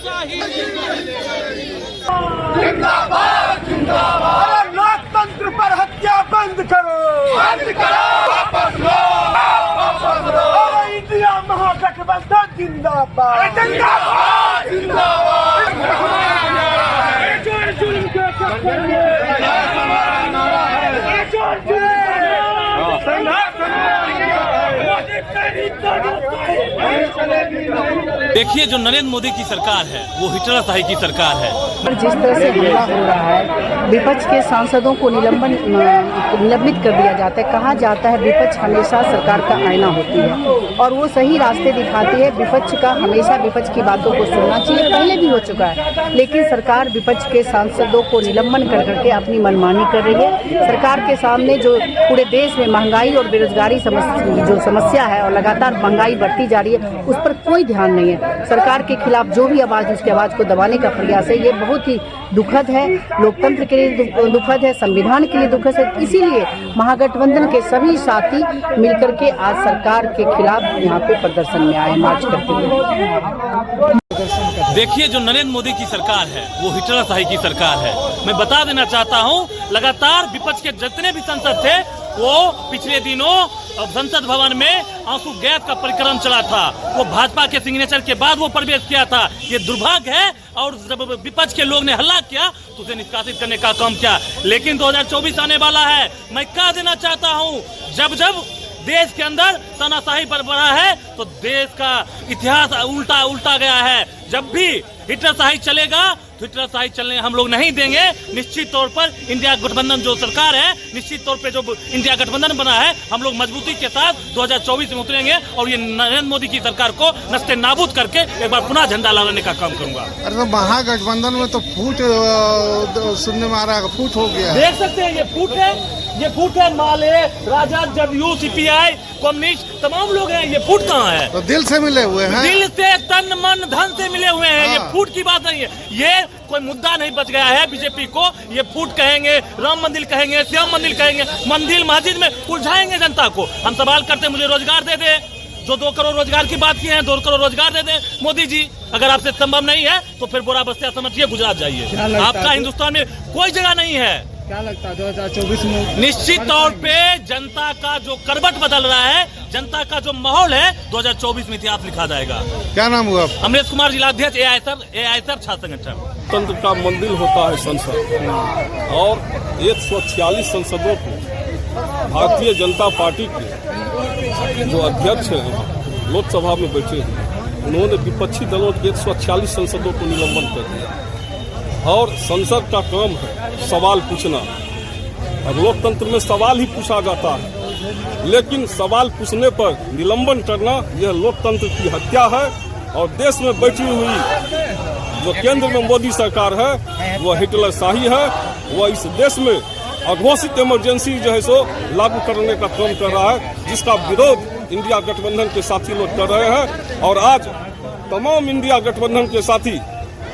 तानाशाही। जिंदाबाद जिंदाबाद। लोकतंत्र पर हत्या बंद करो, बंद करो, वापस लो, वापस लो। इंडिया महागठबंधन जिंदाबाद, जिंदाबाद जिंदाबाद। जुल्म के चक्कर में देखिए, जो नरेंद्र मोदी की सरकार है वो हिटलरशाही की सरकार है। जिस तरह से हमला हो रहा है, विपक्ष के सांसदों को निलंबित कर दिया जाता है। कहा जाता है विपक्ष हमेशा सरकार का आईना होती है और वो सही रास्ते दिखाती है। विपक्ष का हमेशा विपक्ष की बातों को सुनना चाहिए, पहले भी हो चुका है, लेकिन सरकार विपक्ष के सांसदों को निलंबन कर करके अपनी मनमानी कर रही है। सरकार के सामने जो पूरे देश में महंगाई और बेरोजगारी जो समस्या है और लगातार महंगाई बढ़ती जा रही है, उस पर कोई ध्यान नहीं है। सरकार के खिलाफ जो भी आवाज, उसकी आवाज को दबाने का प्रयास है। ये बहुत ही दुखद है, लोकतंत्र के लिए दुखद है, संविधान के लिए दुखद है। इसीलिए महागठबंधन के सभी साथी मिलकर के आज सरकार के खिलाफ यहाँ पे प्रदर्शन में आए, मार्च करते हुए। देखिए, जो नरेंद्र मोदी की सरकार है वो हिटलरशाही की सरकार है। मैं बता देना चाहता हूँ, लगातार विपक्ष के जितने भी सांसद थे वो पिछले दिनों संसद भवन में आंसू गैस का परिक्रम चला था। वो भाजपा के सिग्नेचर के बाद वो प्रवेश किया था। ये दुर्भाग्य है। और जब विपक्ष के लोग ने हल्ला किया तो उसे निष्कासित करने का काम किया। लेकिन 2024 आने वाला है। मैं कह देना चाहता हूँ, जब जब देश के अंदर तानाशाही बढ़ा है तो देश का इतिहास उल्टा गया है। जब भी हिटलरशाही चलेगा तो हिटलरशाही चलने हम लोग नहीं देंगे। निश्चित तौर पर इंडिया गठबंधन जो सरकार है, निश्चित तौर पे जो इंडिया गठबंधन बना है, हम लोग मजबूती के साथ 2024 में उतरेंगे और ये नरेंद्र मोदी की सरकार को नस्ते नाबूद करके एक बार पुनः झंडा लहराने का काम करूंगा। अरे तो महागठबंधन में तो फूट सुनने में आ रहा है, फूट हो गया। देख सकते हैं, ये फूट है माले, राजद, जदयू, सीपीआई, कम्युनिस्ट, तमाम लोग हैं। ये फूट कहाँ है? तो दिल से मिले हुए हैं, दिल से, तन मन धन से मिले हुए हैं। ये फूट की बात नहीं है। ये कोई मुद्दा नहीं बच गया है बीजेपी को। ये फूट कहेंगे, राम मंदिर कहेंगे, श्याम मंदिर कहेंगे, मंदिर मस्जिद में उलझाएंगे जनता को। हम सवाल करते मुझे रोजगार दे दे। जो 2 करोड़ रोजगार की बात की है, 2 करोड़ रोजगार दे दे मोदी जी। अगर आपसे संभव नहीं है तो फिर बोरा बस्तिया समझिए, गुजरात जाइए। आपका हिंदुस्तान में कोई जगह नहीं है। क्या लगता है 2024 में? निश्चित तौर पे जनता का जो करवट बदल रहा है, जनता का जो माहौल है, 2024 में इतिहास लिखा जाएगा। क्या नाम हुआ? अमरेश कुमार, जिलाध्यक्ष एआईएसएफ छात्र संगठन। तंत्र का मंदिर होता है संसद, और 146 सांसदों को भारतीय जनता पार्टी के जो अध्यक्ष हैं लोकसभा में बैठे हैं, उन्होंने विपक्षी दलों के 146 सांसदों को निलंबन कर दिया। और संसद का काम है सवाल पूछना, और लोकतंत्र में सवाल ही पूछा जाता है, लेकिन सवाल पूछने पर निलंबन करना यह लोकतंत्र की हत्या है। और देश में बैठी हुई जो केंद्र में मोदी सरकार है वह हिटलरशाही है। वह इस देश में अघोषित इमरजेंसी जो है सो लागू करने का काम कर रहा है, जिसका विरोध इंडिया गठबंधन के साथी लोग कर रहे हैं। और आज तमाम इंडिया गठबंधन के साथी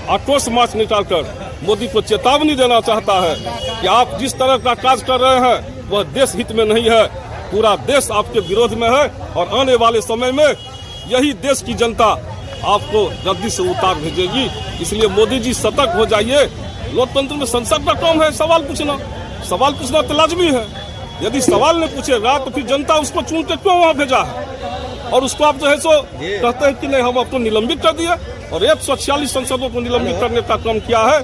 आक्रोश मार्च निकालकर मोदी को चेतावनी देना चाहता है कि आप जिस तरह का काज कर रहे हैं वह देश हित में नहीं है। पूरा देश आपके विरोध में है और आने वाले समय में यही देश की जनता आपको गद्दी से उतार भेजेगी। इसलिए मोदी जी सतर्क हो जाइए। लोकतंत्र में संसद का काम है सवाल पूछना। सवाल पूछना तो लाजमी है। यदि सवाल नहीं पूछेगा तो फिर जनता उसको चुन के क्यों वहाँ भेजा है? और उसको आप जो है सो कहते हैं कि नहीं हम आपको निलंबित कर दिए, और 146 सांसदों को निलंबित करने का काम किया है।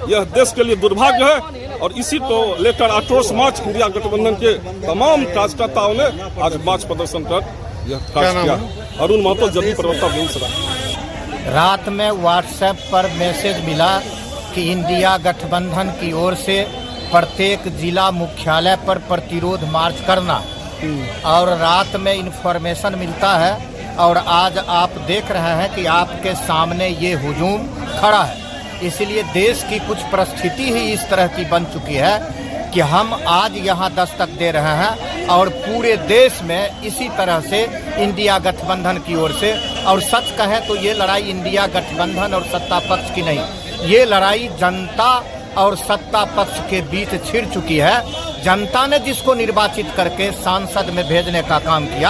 यह देश के लिए दुर्भाग्य है। और इसी को लेकर आक्रोश मार्च इंडिया गठबंधन के तमाम कार्यकर्ताओं ने आज मार्च प्रदर्शन कर यह कार्य किया। अरुण महतो, जदयू प्रवक्ता, बेगूसराय। रात में व्हाट्सएप पर मैसेज मिला कि इंडिया गठबंधन की ओर से प्रत्येक जिला मुख्यालय पर प्रतिरोध मार्च करना, और रात में इन्फॉर्मेशन मिलता है और आज आप देख रहे हैं कि आपके सामने ये हुजूम खड़ा है। इसलिए देश की कुछ परिस्थिति ही इस तरह की बन चुकी है कि हम आज यहाँ दस्तक दे रहे हैं और पूरे देश में इसी तरह से इंडिया गठबंधन की ओर से। और सच कहें तो ये लड़ाई इंडिया गठबंधन और सत्ता पक्ष की नहीं, ये लड़ाई जनता और सत्ता पक्ष के बीच छिड़ चुकी है। जनता ने जिसको निर्वाचित करके सांसद में भेजने का काम किया,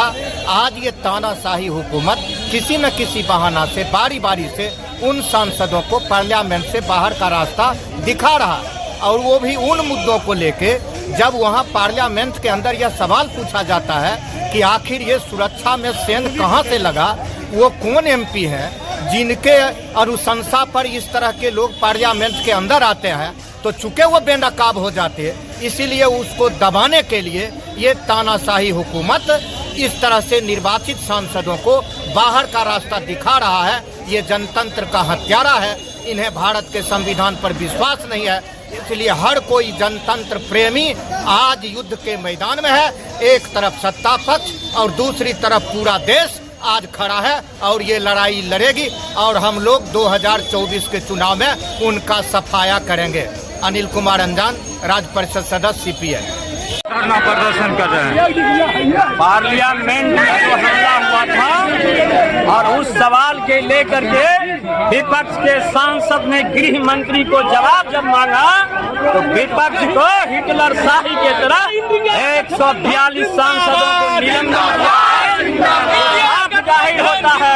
आज ये तानाशाही हुकूमत किसी न किसी बहाना से बारी बारी से उन सांसदों को पार्लियामेंट से बाहर का रास्ता दिखा रहा है, और वो भी उन मुद्दों को लेके जब वहाँ पार्लियामेंट के अंदर यह सवाल पूछा जाता है कि आखिर ये सुरक्षा में सेंध कहाँ से लगा, वो कौन एमपी है जिनके अनुशंसा पर इस तरह के लोग पार्लियामेंट के अंदर आते हैं, तो चूंकि वो बेनकाब हो जाते हैं, इसीलिए उसको दबाने के लिए ये तानाशाही हुकूमत इस तरह से निर्वाचित सांसदों को बाहर का रास्ता दिखा रहा है। ये जनतंत्र का हत्यारा है, इन्हें भारत के संविधान पर विश्वास नहीं है, इसलिए हर कोई जनतंत्र प्रेमी आज युद्ध के मैदान में है। एक तरफ सत्ता पक्ष और दूसरी तरफ पूरा देश आज खड़ा है और ये लड़ाई लड़ेगी, और हम लोग 2024 के चुनाव में उनका सफाया करेंगे। अनिल कुमार अंजान, राज्य परिषद सदस्य सीपीएम। धरना प्रदर्शन कर रहे हैं। पार्लियामेंट में जो हमला हुआ था और उस सवाल के लेकर के विपक्ष के सांसद ने गृह मंत्री को जवाब जब मांगा तो विपक्ष को हिटलर शाही के तरह 142 सांसदों को निलंबित किया जाहिर होता है।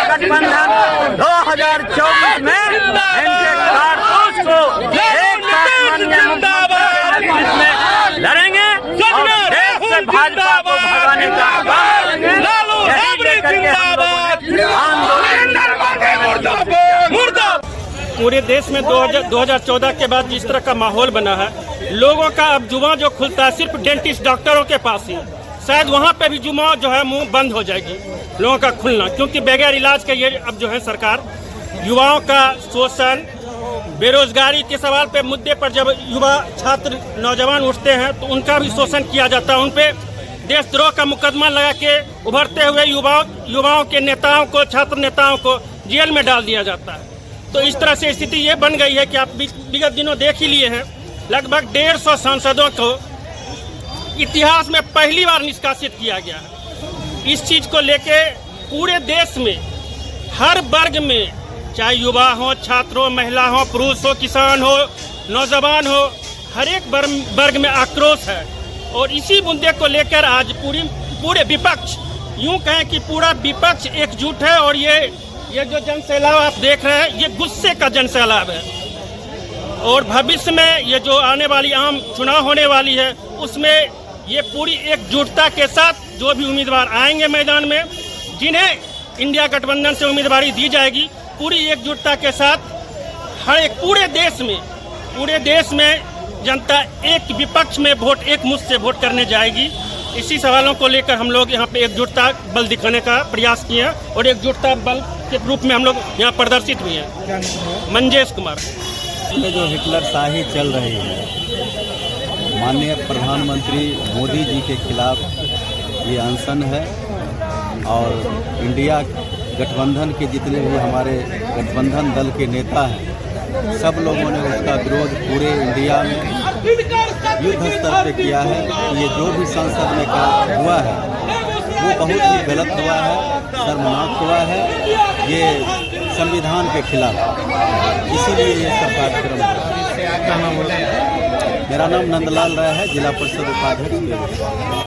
गठबंधन 2024 में इनके कारतूस को एक में लड़ेंगे और देश से भाजपा को भगाने का आंदोलन। पूरे देश में 2014 के बाद जिस तरह का माहौल बना है, लोगों का अब जुबान जो खुलता है सिर्फ डेंटिस्ट डॉक्टरों के पास ही, शायद वहाँ पे भी जुबान जो है मुंह बंद हो जाएगी लोगों का खुलना, क्योंकि बगैर इलाज के ये अब जो है सरकार युवाओं का शोषण, बेरोजगारी के सवाल पे मुद्दे पर जब युवा छात्र नौजवान उठते हैं तो उनका भी शोषण किया जाता है, उन पे देशद्रोह का मुकदमा लगा के उभरते हुए युवाओं के नेताओं को, छात्र नेताओं को जेल में डाल दिया जाता है। तो इस तरह से स्थिति ये बन गई है कि आप विगत दिनों देख ही लिए हैं, लगभग 150 सांसदों को इतिहास में पहली बार निष्कासित किया गया है। इस चीज को लेके पूरे देश में हर वर्ग में, चाहे युवा हो, छात्र हो, महिला हो, पुरुष हो, किसान हो, नौजवान हो, हर एक वर्ग में आक्रोश है। और इसी मुद्दे को लेकर आज पूरे विपक्ष, यूं कहें कि पूरा विपक्ष एकजुट है, और ये जो जन सैलाब आप देख रहे हैं, ये गुस्से का जन सैलाब है। और भविष्य में ये जो आने वाली आम चुनाव होने वाली है, उसमें ये पूरी एकजुटता के साथ जो भी उम्मीदवार आएंगे मैदान में, जिन्हें इंडिया गठबंधन से उम्मीदवारी दी जाएगी, पूरी एकजुटता के साथ हर एक पूरे देश में जनता एक विपक्ष में वोट, एक मुश्त से वोट करने जाएगी। इसी सवालों को लेकर हम लोग यहाँ पे एकजुटता बल दिखाने का प्रयास किए हैं, और एकजुटता बल के रूप में हम लोग यहाँ प्रदर्शित हुए हैं। मंजेश कुमार। जो हिटलर शाही चल रही है, माननीय प्रधानमंत्री मोदी जी के खिलाफ ये अनशन है, और इंडिया गठबंधन के जितने भी हमारे गठबंधन दल के नेता हैं, सब लोगों ने उसका विरोध पूरे इंडिया में युद्ध स्तर पे किया है। ये जो भी संसद में हुआ है वो बहुत ही गलत हुआ है, शर्मनाक हुआ है, ये संविधान के खिलाफ, इसीलिए ये सब कार्यक्रम है। मेरा नाम नंदलाल राय है, जिला परिषद उपाध्यक्ष।